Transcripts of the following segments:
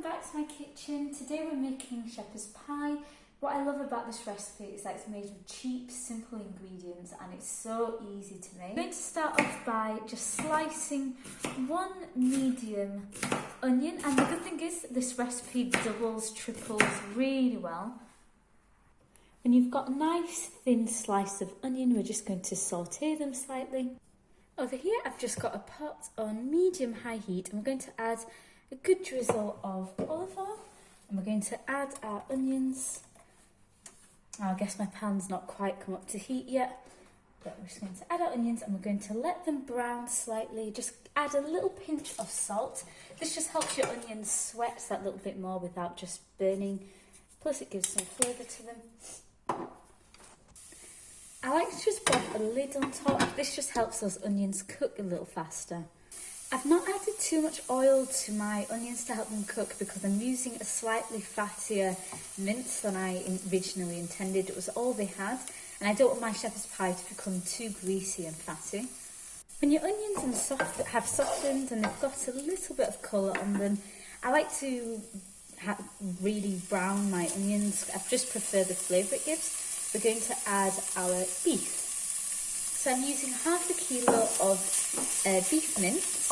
back to my kitchen. Today we're making shepherd's pie. What I love about this recipe is that it's made with cheap, simple ingredients and it's so easy to make. I'm going to start off by just slicing one medium onion, and the good thing is this recipe doubles, triples really well. When you've got a nice thin slice of onion, we're just going to saute them slightly. Over here I've just got a pot on medium-high heat and we're going to add a good drizzle of olive oil, and we're going to add our onions. I guess my pan's not quite come up to heat yet, but we're just going to add our onions and we're going to let them brown slightly. Just add a little pinch of salt. This just helps your onions sweat that little bit more without just burning, plus it gives some flavour to them. I like to just pop a lid on top. This just helps those onions cook a little faster. I've not added too much oil to my onions to help them cook because I'm using a slightly fattier mince than I originally intended. It was all they had, and I don't want my shepherd's pie to become too greasy and fatty. When your onions have softened and they've got a little bit of colour on them, I like to really brown my onions. I just prefer the flavour it gives. We're going to add our beef. So I'm using half a kilo of beef mince.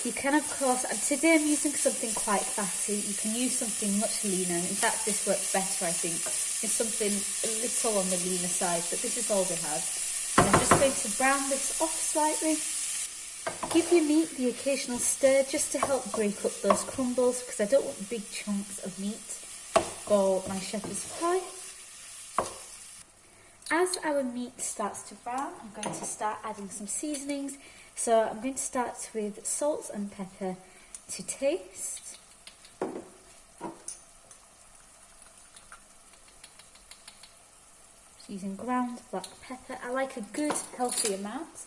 You can, of course, and today I'm using something quite fatty. You can use something much leaner. In fact, this works better, I think. It's something a little on the leaner side, but this is all we have. And I'm just going to brown this off slightly. Give your meat the occasional stir just to help break up those crumbles, because I don't want big chunks of meat for my shepherd's pie. As our meat starts to brown, I'm going to start adding some seasonings. So I'm going to start with salt and pepper to taste. Using ground black pepper. I like a good healthy amount.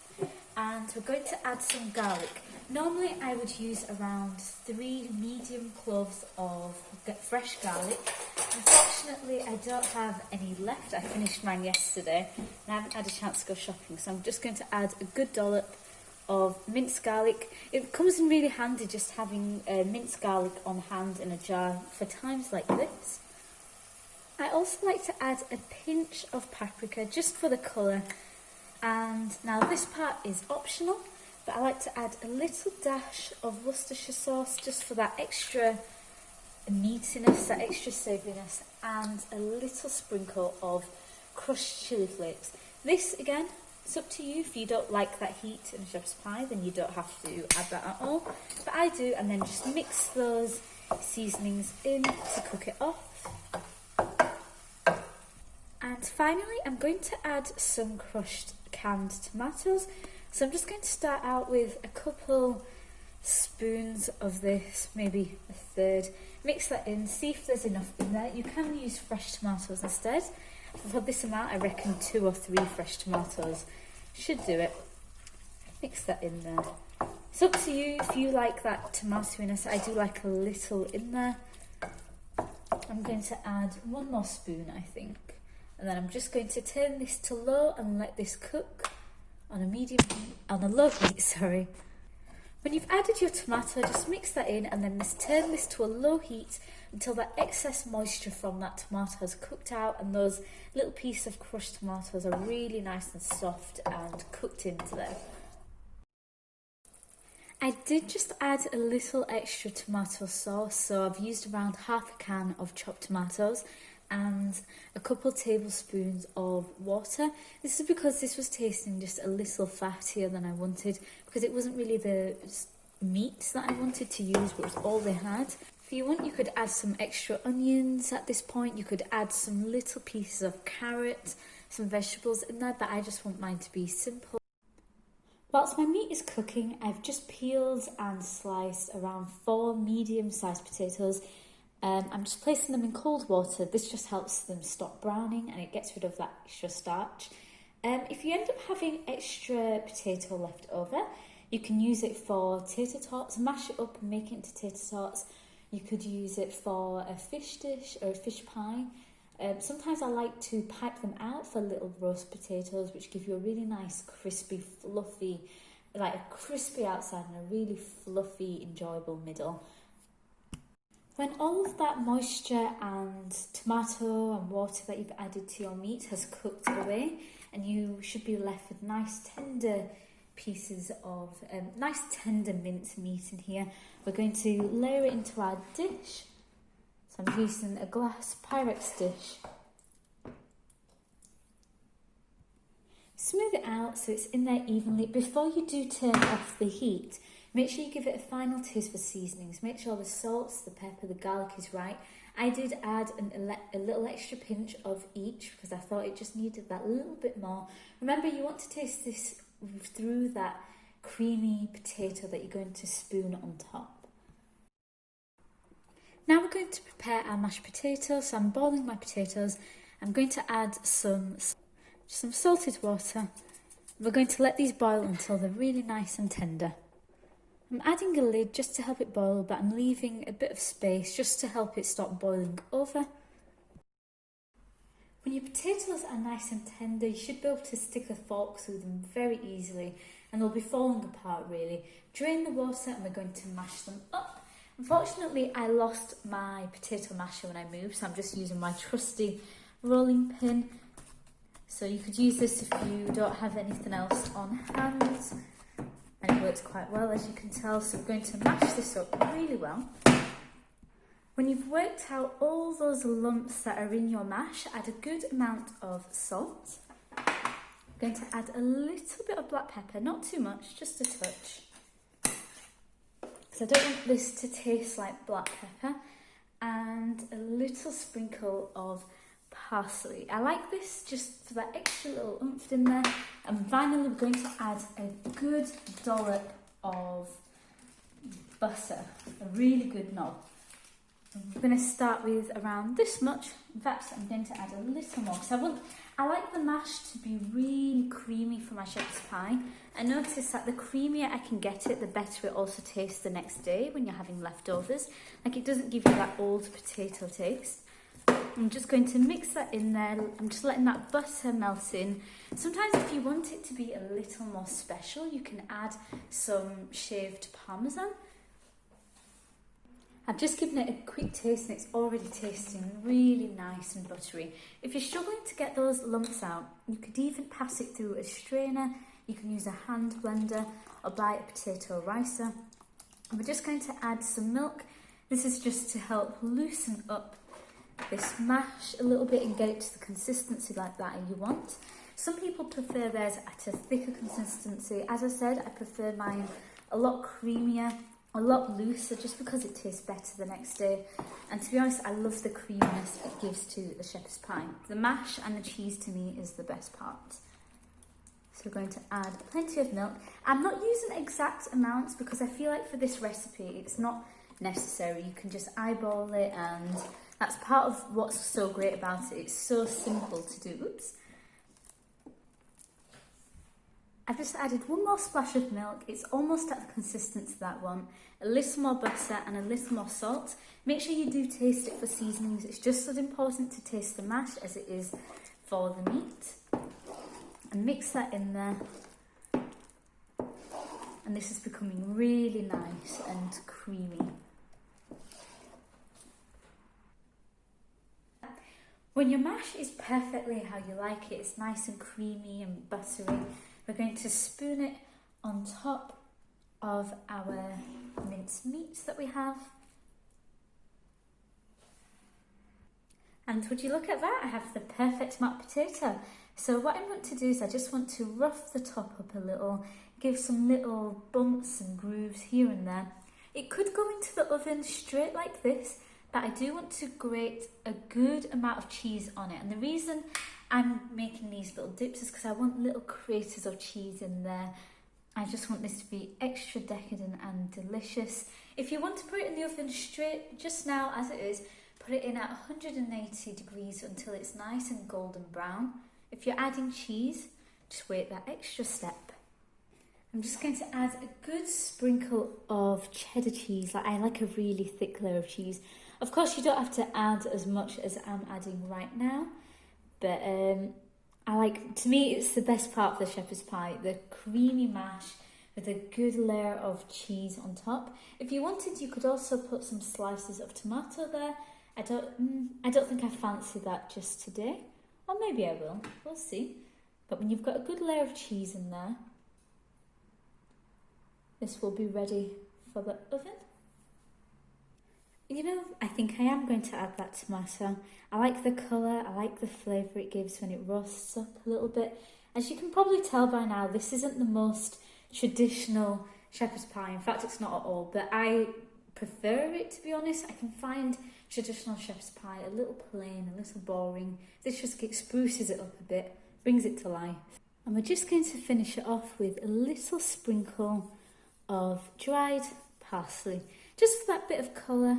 And we're going to add some garlic. Normally I would use around 3 medium cloves of fresh garlic. Unfortunately I don't have any left. I finished mine yesterday and I haven't had a chance to go shopping, so I'm just going to add a good dollop of minced garlic. It comes in really handy just having minced garlic on hand in a jar for times like this. I also like to add a pinch of paprika just for the colour. And now this part is optional, but I like to add a little dash of Worcestershire sauce just for that extra meatiness, that extra savouriness, and a little sprinkle of crushed chilli flakes. This, again, it's up to you. If you don't like that heat in a shepherd's pie, then you don't have to add that at all. But I do, and then just mix those seasonings in to cook it off. And finally, I'm going to add some crushed canned tomatoes. So I'm just going to start out with a couple spoons of this, maybe a third. Mix that in, see if there's enough in there. You can use fresh tomatoes instead. For this amount, I reckon 2 or 3 fresh tomatoes should do it. Mix that in there. It's up to you if you like that tomatoiness. I do like a little in there. I'm going to add 1 more spoon, I think. And then I'm just going to turn this to low and let this cook on a low heat, sorry. When you've added your tomato, just mix that in and then turn this to a low heat until that excess moisture from that tomato has cooked out and those little pieces of crushed tomatoes are really nice and soft and cooked into there. I did just add a little extra tomato sauce, so I've used around half a can of chopped tomatoes and a couple tablespoons of water. This is because this was tasting just a little fattier than I wanted, because it wasn't really the meat that I wanted to use, but it was all they had. If you want, you could add some extra onions at this point. You could add some little pieces of carrot, some vegetables in there, but I just want mine to be simple. Whilst my meat is cooking, I've just peeled and sliced around 4 medium-sized potatoes. I'm just placing them in cold water. This just helps them stop browning and it gets rid of that extra starch. If you end up having extra potato left over, you can use it for tater tots, mash it up and make it into tater tots. You could use it for a fish dish or a fish pie. Sometimes I like to pipe them out for little roast potatoes, which give you a really nice crispy, fluffy, like a crispy outside and a really fluffy, enjoyable middle. When all of that moisture and tomato and water that you've added to your meat has cooked away, and you should be left with nice tender pieces of nice tender mince meat in here, we're going to layer it into our dish. So I'm using a glass Pyrex dish. Smooth it out so it's in there evenly. Before you do turn off the heat, make sure you give it a final taste for seasonings. Make sure the salts, the pepper, the garlic is right. I did add a little extra pinch of each because I thought it just needed that little bit more. Remember, you want to taste this through that creamy potato that you're going to spoon on top. Now we're going to prepare our mashed potatoes. So I'm boiling my potatoes. I'm going to add some salted water. We're going to let these boil until they're really nice and tender. I'm adding a lid just to help it boil, but I'm leaving a bit of space just to help it stop boiling over. When your potatoes are nice and tender, you should be able to stick a fork through them very easily and they'll be falling apart really. Drain the water and we're going to mash them up. Unfortunately, I lost my potato masher when I moved, so I'm just using my trusty rolling pin. So you could use this if you don't have anything else on hand. And it works quite well, as you can tell. So we're going to mash this up really well. When you've worked out all those lumps that are in your mash, add a good amount of salt. I'm going to add a little bit of black pepper, not too much, just a touch. Because I don't want this to taste like black pepper. And a little sprinkle of parsley. I like this just for that extra little oomph in there. And finally, we're going to add a good dollop of butter, a really good knob. I'm going to start with around this much. In fact, I'm going to add a little more because I like the mash to be really creamy for my shepherd's pie. I notice that the creamier I can get it, the better it also tastes the next day when you're having leftovers. Like, it doesn't give you that old potato taste. I'm just going to mix that in there. I'm just letting that butter melt in. Sometimes if you want it to be a little more special, you can add some shaved parmesan. I've just given it a quick taste and it's already tasting really nice and buttery. If you're struggling to get those lumps out, you could even pass it through a strainer. You can use a hand blender or buy a potato ricer. And we're just going to add some milk. This is just to help loosen up this mash a little bit and get it to the consistency like that you want. Some people prefer theirs at a thicker consistency. As I said, I prefer mine a lot creamier, a lot looser, just because it tastes better the next day. And to be honest, I love the creaminess it gives to the shepherd's pie. The mash and the cheese to me is the best part. So we're going to add plenty of milk. I'm not using exact amounts because I feel like for this recipe it's not necessary. You can just eyeball it, and that's part of what's so great about it. It's so simple to do. Oops. I've just added one more splash of milk. It's almost at the consistency of that one. A little more butter and a little more salt. Make sure you do taste it for seasonings. It's just as important to taste the mash as it is for the meat. And mix that in there. And this is becoming really nice and creamy. When your mash is perfectly how you like it, it's nice and creamy and buttery, we're going to spoon it on top of our minced meats that we have. And would you look at that? I have the perfect mashed potato. So what I want to do is I just want to rough the top up a little, give some little bumps and grooves here and there. It could go into the oven straight like this, but I do want to grate a good amount of cheese on it. And the reason I'm making these little dips is because I want little craters of cheese in there. I just want this to be extra decadent and delicious. If you want to put it in the oven straight, just now as it is, put it in at 180 degrees until it's nice and golden brown. If you're adding cheese, just wait that extra step. I'm just going to add a good sprinkle of cheddar cheese. I like a really thick layer of cheese. Of course, you don't have to add as much as I'm adding right now, but to me, it's the best part of the shepherd's pie, the creamy mash with a good layer of cheese on top. If you wanted, you could also put some slices of tomato there. I don't think I fancy that just today, or maybe I will, we'll see. But when you've got a good layer of cheese in there, this will be ready for the oven. You know, I think I am going to add that tomato. I like the colour, I like the flavour it gives when it roasts up a little bit. As you can probably tell by now, this isn't the most traditional shepherd's pie. In fact, it's not at all, but I prefer it, to be honest. I can find traditional shepherd's pie a little plain, a little boring. This just spruces it up a bit, brings it to life. And we're just going to finish it off with a little sprinkle of dried parsley, just for that bit of colour,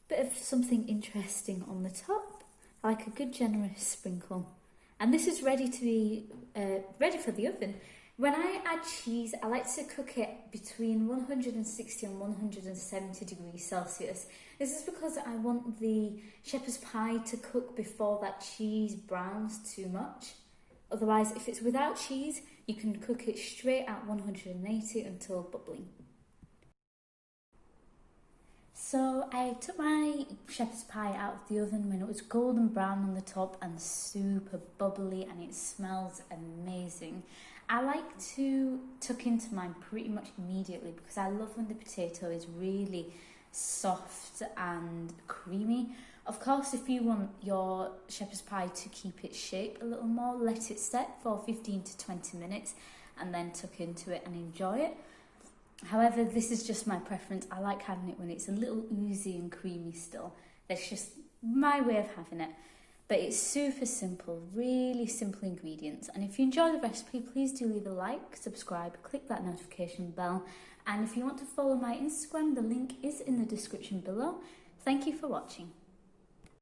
bit of something interesting on the top. I like a good generous sprinkle. And this is ready to be ready for the oven. When I add cheese, I like to cook it between 160 and 170 degrees Celsius. This is because I want the shepherd's pie to cook before that cheese browns too much. Otherwise, if it's without cheese, you can cook it straight at 180 until bubbling. So I took my shepherd's pie out of the oven when it was golden brown on the top and super bubbly, and it smells amazing. I like to tuck into mine pretty much immediately because I love when the potato is really soft and creamy. Of course, if you want your shepherd's pie to keep its shape a little more, let it set for 15 to 20 minutes and then tuck into it and enjoy it. However, this is just my preference. I like having it when it's a little oozy and creamy still. That's just my way of having it. But it's super simple, really simple ingredients. And if you enjoy the recipe, please do leave a like, subscribe, click that notification bell. And if you want to follow my Instagram, the link is in the description below. Thank you for watching.